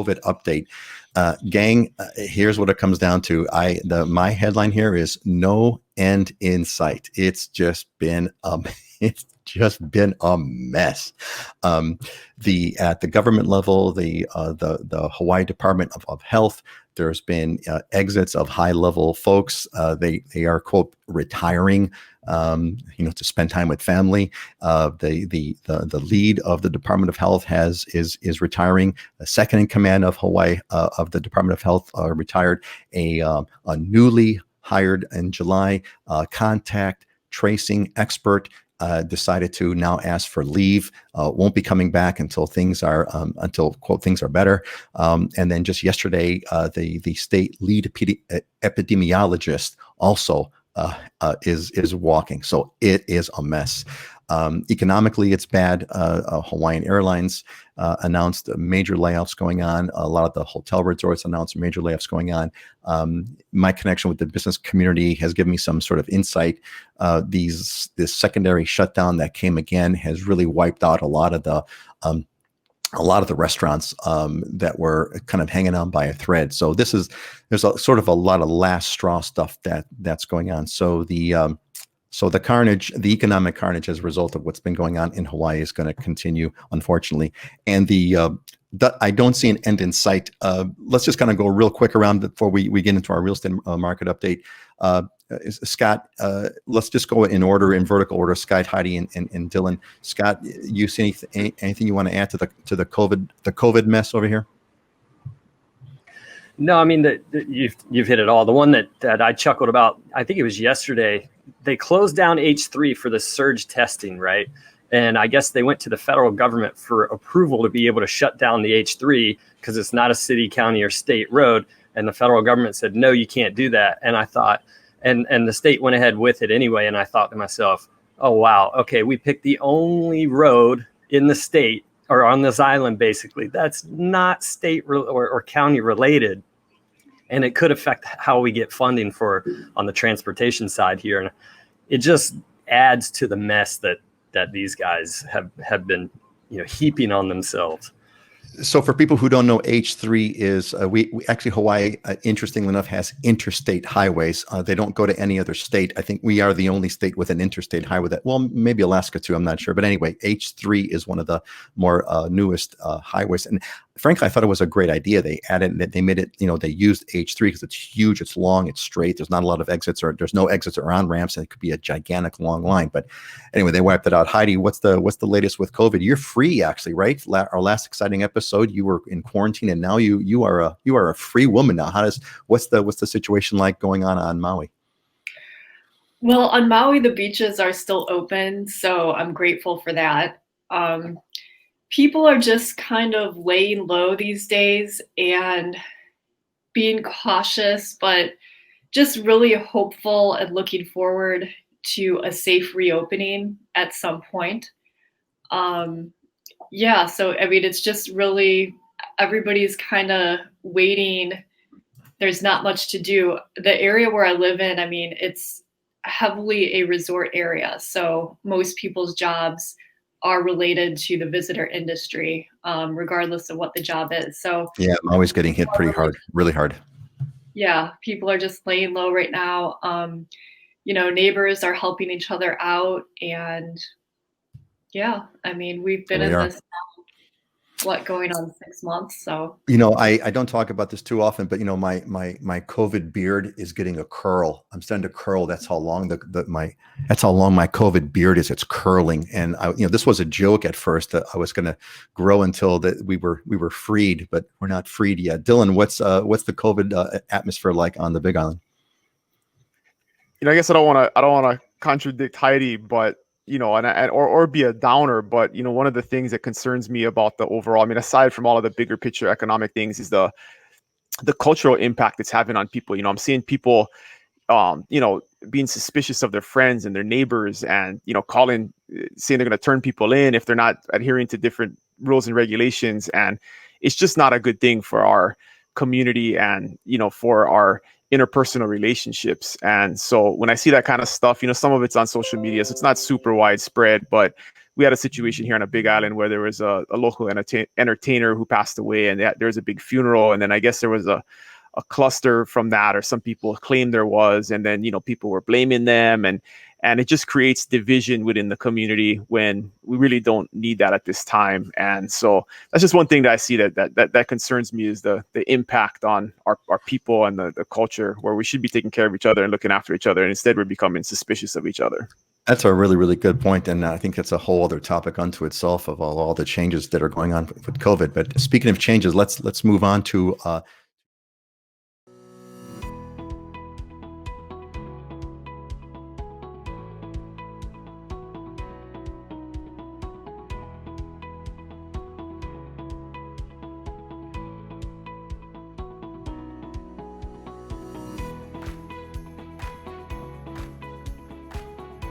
COVID update. Gang, here's what it comes down to. My headline here is no end in sight. It's just been it's just been a mess. At the government level, the Hawaii Department of Health, there's been exits of high level folks. They are, quote, retiring, to spend time with family. The lead of the Department of Health is retiring. The second in command of Hawaii of the Department of Health retired. A newly hired in July contact tracing expert decided to now ask for leave. Won't be coming back until things are quote, things are better. And then just yesterday, the state lead epidemiologist also is walking. So it is a mess. Economically, it's bad. Hawaiian Airlines announced major layoffs going on. A lot of the hotel resorts announced major layoffs going on. My connection with the business community has given me some sort of insight. This secondary shutdown that came again has really wiped out a lot of the restaurants that were kind of hanging on by a thread. So there's a sort of a lot of last straw stuff that's going on. So the carnage, the economic carnage as a result of what's been going on in Hawaii is going to continue, unfortunately. And I don't see an end in sight. Let's just kind of go real quick around before we get into our real estate market update. Scott, let's just go in order, in vertical order. Scott, Heidi, and Dylan. Scott, you see anything you want to add to the COVID mess over here? No, I mean you've hit it all. The one that I chuckled about, I think it was yesterday. They closed down H3 for the surge testing, right? And I guess they went to the federal government for approval to be able to shut down the H3 because it's not a city, county, or state road. And the federal government said, no, you can't do that. And I thought, and the state went ahead with it anyway. And I thought to myself, oh, wow, okay, we picked the only road in the state or on this island, basically, that's not state or county related. And it could affect how we get funding on the transportation side here. And it just adds to the mess that these guys have been, heaping on themselves. So for people who don't know, H3 is, we actually, Hawaii, interestingly enough, has interstate highways. They don't go to any other state. I think we are the only state with an interstate highway maybe Alaska too, I'm not sure. But anyway, H3 is one of the more newest highways. And frankly, I thought it was a great idea. They made it, they used H3 because it's huge, it's long, it's straight. There's not a lot of exits, or there's no exits or on ramps, and it could be a gigantic long line. But anyway, they wiped it out. Heidi, what's the latest with COVID? You're free, actually, right? Our last exciting episode, you were in quarantine, and now you are a free woman now. What's the situation like going on Maui? Well, on Maui, the beaches are still open, so I'm grateful for that. People are just kind of laying low these days and being cautious, but just really hopeful and looking forward to a safe reopening at some point. So I mean, it's just really, everybody's kind of waiting. There's not much to do. The area where I live in, I mean, it's heavily a resort area. So most people's jobs are related to the visitor industry, regardless of what the job is. So yeah, I'm always getting hit pretty hard, really hard. Yeah, people are just laying low right now. Neighbors are helping each other out, and yeah, I mean, we've been in this going on 6 months. So I don't talk about this too often, but my COVID beard is getting a curl. I'm starting to curl. That's how long that's how long my COVID beard is. It's curling, and this was a joke at first that I was going to grow until that we were freed, but we're not freed yet. Dylan, what's the COVID atmosphere like on the Big Island? I guess I don't want to contradict Heidi, but or be a downer, but one of the things that concerns me about the overall, I mean, aside from all of the bigger picture economic things, is the cultural impact it's having on people. I'm seeing people, being suspicious of their friends and their neighbors, and saying they're going to turn people in if they're not adhering to different rules and regulations, and it's just not a good thing for our community and for our interpersonal relationships. And so when I see that kind of stuff, some of it's on social media, so it's not super widespread, but we had a situation here on a Big Island where there was a local entertainer who passed away, and there was a big funeral, and then I guess there was a cluster from that, or some people claimed there was, and then people were blaming them, and it just creates division within the community when we really don't need that at this time. And so that's just one thing that I see that concerns me, is the impact on our people and the culture, where we should be taking care of each other and looking after each other, and instead we're becoming suspicious of each other. That's a really, really good point. And I think that's a whole other topic unto itself, of all the changes that are going on with COVID. But speaking of changes, let's move on to